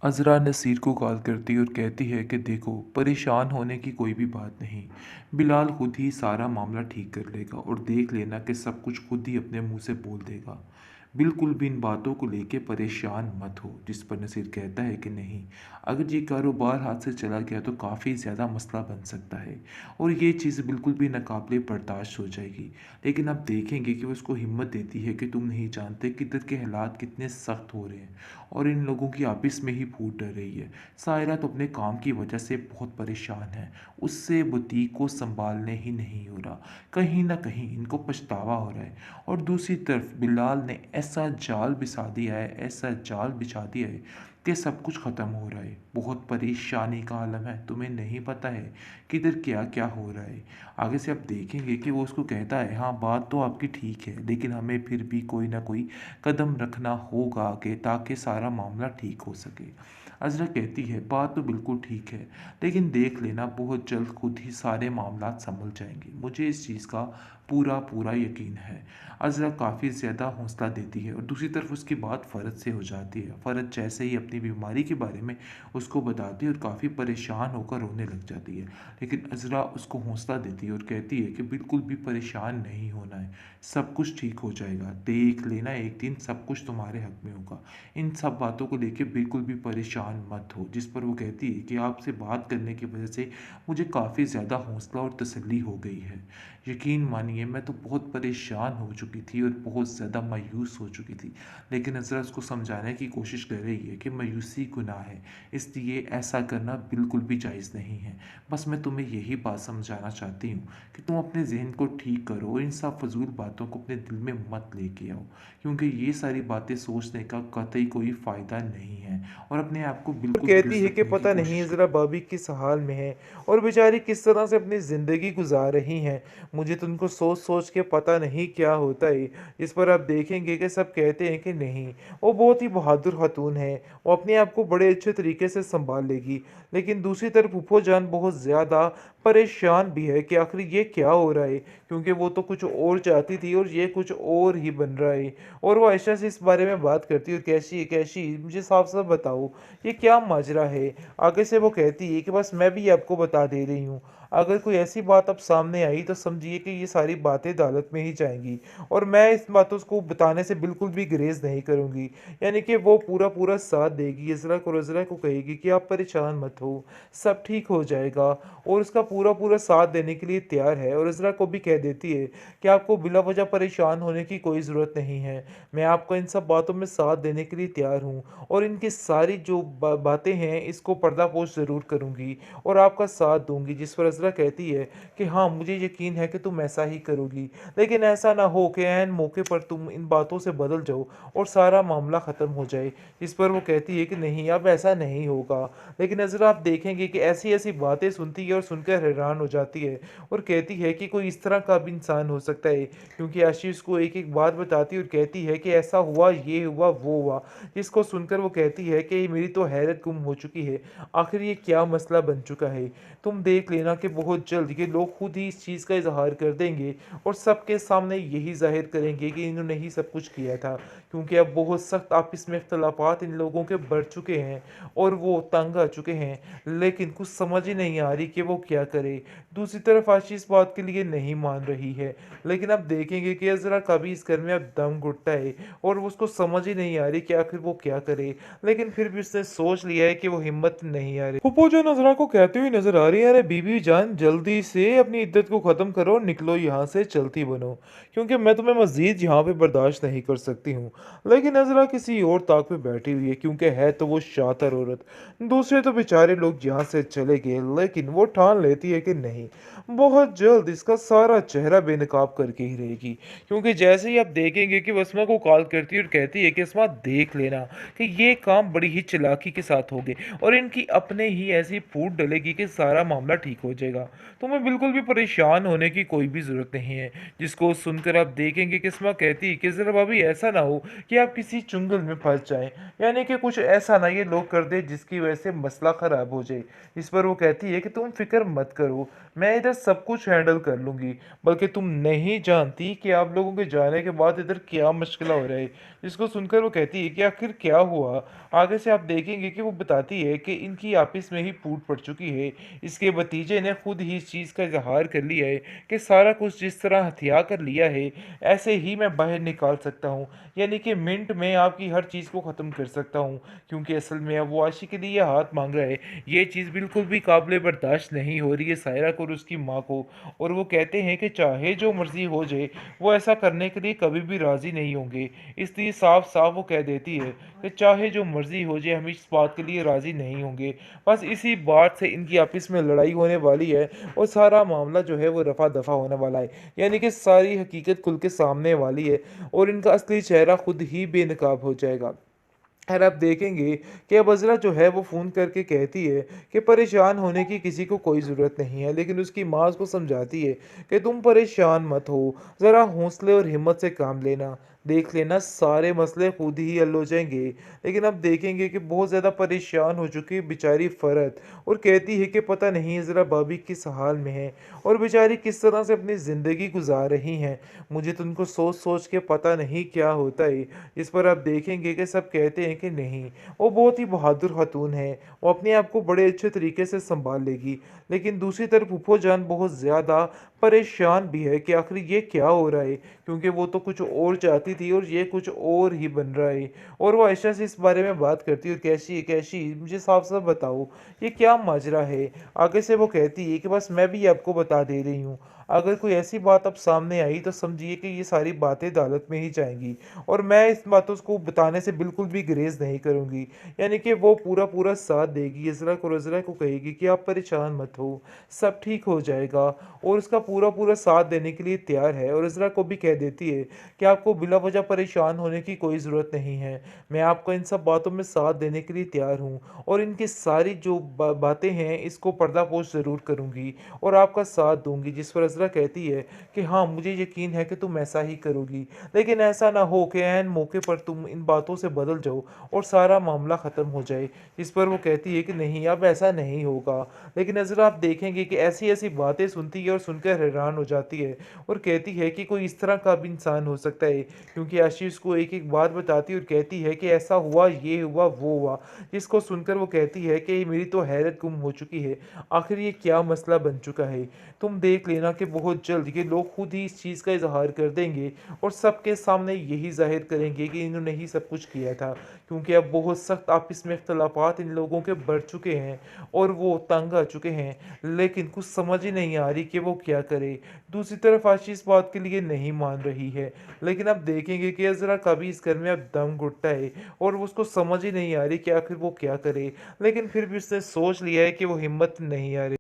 अज़रा नसीर को कॉल करती और कहती है कि देखो, परेशान होने की कोई भी बात नहीं। बिलाल खुद ही सारा मामला ठीक कर लेगा और देख लेना कि सब कुछ खुद ही अपने मुंह से बोल देगा। बिल्कुल भी इन बातों को लेके परेशान मत हो। जिस पर नसीर कहता है कि नहीं, अगर ये कारोबार हाथ से चला गया तो काफ़ी ज़्यादा मसला बन सकता है और ये चीज़ बिल्कुल भी नाकाबिले बर्दाश्त हो जाएगी। लेकिन आप देखेंगे कि वो उसको हिम्मत देती है कि तुम नहीं जानते कि इधर के हालात कितने सख्त हो रहे हैं और इन लोगों की आपस में ही फूट डर रही है। सायरा तो अपने काम की वजह से बहुत परेशान है। उससे बुटीक को संभालने ही नहीं हो रहा। कहीं ना कहीं इनको पछतावा हो रहा है। और दूसरी तरफ बिलाल ने ऐसा जाल बिछा दिया है, ऐसा जाल बिछा दिया है कि सब कुछ ख़त्म हो रहा है। बहुत परेशानी का आलम है। तुम्हें नहीं पता है कि इधर क्या क्या हो रहा है। आगे से आप देखेंगे कि वो उसको कहता है, हाँ बात तो आपकी ठीक है, लेकिन हमें फिर भी कोई ना कोई कदम रखना होगा आगे ताकि सारा मामला ठीक हो सके। अज़रा कहती है, बात तो बिल्कुल ठीक है, लेकिन देख लेना बहुत जल्द खुद ही सारे मामला संभल जाएंगे। मुझे इस चीज़ का पूरा पूरा यकीन है। अज़रा काफ़ी ज़्यादा हौसला देती है और दूसरी तरफ उसकी बात फ़रज से हो जाती है। फ़रज जैसे ही अपनी बीमारी के बारे में उसको बताती है और काफ़ी परेशान होकर रोने लग जाती है। लेकिन अज़रा उसको हौसला देती है और कहती है कि बिल्कुल भी परेशान नहीं होना है, सब कुछ ठीक हो जाएगा। देख लेना, एक दिन सब कुछ तुम्हारे हक में होगा। इन सब बातों को लेके बिल्कुल भी परेशान मत हो। जिस पर वो कहती है कि आपसे बात करने की वजह से मुझे काफ़ी ज़्यादा हौसला और तसल्ली हो गई है। यकीन मानिए, मैं तो बहुत परेशान हो चुकी थी और बहुत ज़्यादा मायूस हो चुकी थी। लेकिन अज़रा उसको समझाने की कोशिश कर रही है कि मायूसी गुनाह है, इसलिए ऐसा करना बिल्कुल भी जायज़ नहीं है। बस मैं तुम्हें यही बात समझाना चाहती हूँ कि तुम अपने ज़हन को ठीक करो, इन सब फजूल बातों को अपने दिल में मत लेके आओ, क्योंकि ये सारी बातें सोचने का कतई कोई फ़ायदा नहीं है और अपने आप को और बिल्कुल कहती दुरुस्त है कि रखने की पता नहीं कोशिश ज़रा करो। भाभी किस हाल में है और बेचारी किस तरह से अपनी ज़िंदगी गुजार रही हैं। मुझे तो उनको सोच सोच के पता नहीं क्या होता है। इस पर आप देखेंगे कि सब कहते हैं कि नहीं, वो बहुत ही बहादुर खातून है, वो अपने आप को बड़े अच्छे तरीके से संभाल लेगी। लेकिन दूसरी तरफ फूफो जान बहुत ज़्यादा परेशान भी है कि आखिर ये क्या हो रहा है, क्योंकि वो तो कुछ और चाहती थी और ये कुछ और ही बन रहा है। और वो आयशा से इस बारे में बात करती है, और कैसी कैसी मुझे साफ साफ बताओ, ये क्या माजरा है। आगे से वो कहती है कि बस मैं भी आपको बता दे रही हूँ, अगर कोई ऐसी बात अब सामने आई तो समझिए कि ये सारी बातें अदालत में ही जाएंगी, और मैं इस बातों को बताने से बिल्कुल भी गुरेज नहीं करूँगी। यानी कि वो पूरा पूरा साथ देगी, इज़रा को रज़रा को कहेगी कि आप परेशान मत हो, सब ठीक हो जाएगा, और उसका पूरा पूरा साथ देने के लिए तैयार है। और इज़रा को भी कह देती है कि आपको बिला वजह परेशान होने की कोई ज़रूरत नहीं है, मैं आपको इन सब बातों में साथ देने के लिए तैयार हूँ, और इनकी सारी जो बातें हैं इसको पर्दापोश ज़रूर करूँगी और आपका साथ दूँगी। जिस पर अज़रा कहती है कि हाँ, मुझे यकीन है कि तुम ऐसा ही करोगी, लेकिन ऐसा ना हो कि ऐन मौके पर तुम इन बातों से बदल जाओ और सारा मामला ख़त्म हो जाए। इस पर वो कहती है कि नहीं, अब ऐसा नहीं होगा। लेकिन अज़रा आप देखेंगे कि ऐसी-ऐसी बातें सुनती है और सुनकर हैरान हो जाती है, और कहती है कि कोई इस तरह का भी इंसान हो सकता है, क्योंकि आशीष को एक-एक बात बताती है और कहती है कि ऐसा हुआ, ये हुआ, वो हुआ। जिसको सुनकर वो कहती है कि मेरी तो हैरत गुम हो चुकी है, आखिर ये क्या मसला बन चुका है। तुम देख लेना कि बहुत जल्द ये लोग खुद ही इस चीज़ का इजहार कर देंगे और सबके सामने यही जाहिर करेंगे कि इन्होंने ही सब कुछ किया था, क्योंकि अब बहुत सख्त आपस में इख्तलाफात इन लोगों के बढ़ चुके हैं और वो तंग आ चुके हैं। लेकिन कुछ समझ ही नहीं आ रही कि वो क्या करे। दूसरी तरफ आशी इस बात के लिए नहीं मान रही है, लेकिन अब देखेंगे कि अजरा कभी इस घर में अब दम घुटता है और वो उसको समझ ही नहीं आ रही कि आखिर वो क्या करे। लेकिन फिर भी उसने सोच लिया है कि वो हिम्मत नहीं आ रही। फूफो जो नजरा को कहती हुई नजर आ रही है, अरे बीबी जान जल्दी से अपनी इद्दत को खत्म करो और निकलो यहाँ से, चलती बनो, क्योंकि मैं तुम्हें मजीद यहाँ पे बर्दाश्त नहीं कर सकती हूँ। लेकिन नजरा किसी और ताक पे बैठी हुई है, क्योंकि है तो वो शातिर औरत। दूसरे तो बेचारे लोग यहाँ से चले गए, लेकिन वो ठान लेती है कि नहीं, बहुत जल्द इसका सारा चेहरा बेनकाब करके ही रहेगी। क्योंकि जैसे ही आप देखेंगे कि वो अस्मा को कॉल करती है और कहती है कि अस्मा देख लेना कि ये काम बड़ी ही चालाकी के साथ होगे और इनकी अपने ही ऐसी फूट डलेगी कि सारा मामला ठीक हो जाएगा। तुम्हें बिल्कुल भी परेशान होने की कोई भी ज़रूरत नहीं है। जिसको सुनकर आप देखेंगे कि अस्मा कहती है कि ज़रा भाभी ऐसा ना हो कि आप किसी चुंगल में फंस जाएं, यानी कि कुछ ऐसा ना ये लोग कर दे जिसकी वजह से मसला ख़राब हो जाए। इस पर वो कहती है कि तुम फिक्र मत मत करो, मैं इधर सब कुछ हैंडल कर लूँगी। बल्कि तुम नहीं जानती कि आप लोगों के जाने के बाद इधर क्या मुश्किल हो रहा है। जिसको सुनकर वो कहती है कि आखिर क्या हुआ? आगे से आप देखेंगे कि वो बताती है कि इनकी आपस में ही फूट पड़ चुकी है। इसके भतीजे ने खुद ही इस चीज़ का इज़हार कर लिया है कि सारा कुछ जिस तरह हथिया कर लिया है, ऐसे ही मैं बाहर निकाल सकता हूँ। यानी कि मिनट में आपकी हर चीज़ को ख़त्म कर सकता हूँ, क्योंकि असल में अब वो आशी के लिए ये हाथ माँग रहा है। ये चीज़ बिल्कुल भी काबिल बर्दाश्त नहीं हो रही है सायरा को और उसकी माँ को। और वो कहते हैं कि चाहे जो मर्ज़ी हो जाए, वो ऐसा करने के लिए कभी भी राज़ी नहीं होंगे। इसलिए साफ-साफ वो कह देती है कि चाहे जो मर्ज़ी हो जाए, हम इस बात के लिए राज़ी नहीं होंगे। बस इसी बात से इनकी आपस में लड़ाई होने वाली है और सारा मामला जो है वो रफ़ा-दफ़ा होने वाला है। यानी कि सारी हकीकत खुल के सामने वाली है और इनका असली चेहरा खुद ही बेनकाब हो जाएगा। खैर आप देखेंगे कि अब अज़रा जो है वो फ़ोन करके कहती है कि परेशान होने की किसी को कोई ज़रूरत नहीं है, लेकिन उसकी माँ उसको समझाती है कि तुम परेशान मत हो, ज़रा हौसले और हिम्मत से काम लेना, देख लेना सारे मसले खुद ही हल हो जाएंगे। लेकिन अब देखेंगे कि बहुत ज़्यादा परेशान हो चुकी है बेचारी फ़रत और कहती है कि पता नहीं ज़रा भाभी किस हाल में है और बेचारी किस तरह से अपनी ज़िंदगी गुजार रही हैं। मुझे तो उनको सोच सोच के पता नहीं क्या होता है। इस पर आप देखेंगे कि सब कहते हैं कि नहीं, वो बहुत ही बहादुर खातून है, वो अपने आप को बड़े अच्छे तरीके से सँभाल लेगी। लेकिन दूसरी तरफ फूफो जान बहुत ज़्यादा परेशान भी है कि आखिर ये क्या हो रहा है, क्योंकि वो तो कुछ और चाहती थी और ये कुछ और ही बन रहा है। और वो आयशा से इस बारे में बात करती है और कैसी कैसी मुझे साफ-साफ बताओ, ये क्या माजरा है? आगे से वो कहती है कि बस मैं भी आपको बता दे रही हूँ, अगर कोई ऐसी बात अब सामने आई तो समझिए कि ये सारी बातें अदालत में ही जाएँगी। और मैं इस बातों को बताने से बिल्कुल भी गुरेज़ नहीं करूँगी। यानी कि वो पूरा-पूरा साथ देगी, इज़रा को रज़रा को कहेगी कि आप परेशान मत हो, सब ठीक हो जाएगा और उसका पूरा-पूरा साथ देने के लिए तैयार है और इज़रा को भी कह देती है कि आपको बिला वजह परेशान होने की कोई ज़रूरत नहीं है। मैं आपको इन सब बातों में साथ देने के लिए तैयार हूँ और इनकी सारी जो बातें हैं इसको पर्दापोश ज़रूर करूँगी और आपका साथ दूँगी। जिस पर इज़रा कहती है कि हाँ, मुझे यकीन है कि तुम ऐसा ही करोगी। लेकिन ऐसा ना हो कि ऐन मौके पर तुम इन बातों से बदल जाओ और सारा मामला ख़त्म हो जाए। इस पर वो कहती है कि नहीं, अब ऐसा नहीं होगा। लेकिन नज़र आप देखेंगे कि ऐसी-ऐसी बातें सुनती है और सुनकर हैरान हो जाती है और कहती है कि कोई इस तरह का भी इंसान हो सकता है, क्योंकि आशीष को एक-एक बात बताती है और कहती है कि ऐसा हुआ, ये हुआ, वो हुआ। जिसको सुनकर वो कहती है कि मेरी तो हैरत गुम हो चुकी है। आखिर ये क्या मसला बन चुका है? तुम देख लेना कि बहुत जल्द ये लोग खुद ही इस चीज़ का इज़हार कर देंगे और सबके सामने यही ज़ाहिर करेंगे कि इन्होंने ही सब कुछ किया था। क्योंकि अब बहुत सख्त आपस में इख्तलाफात इन लोगों के बढ़ चुके हैं और वो तंग आ चुके हैं, लेकिन कुछ समझ ही नहीं आ रही कि वो क्या करे। दूसरी तरफ आशी इस बात के लिए नहीं मान रही है, लेकिन अब देखेंगे कि अज़रा का भी इस घर में अब दम घुटता है और उसको समझ ही नहीं आ रही कि आखिर वो क्या करे। लेकिन फिर भी उसने सोच लिया है कि वो हिम्मत नहीं हारे।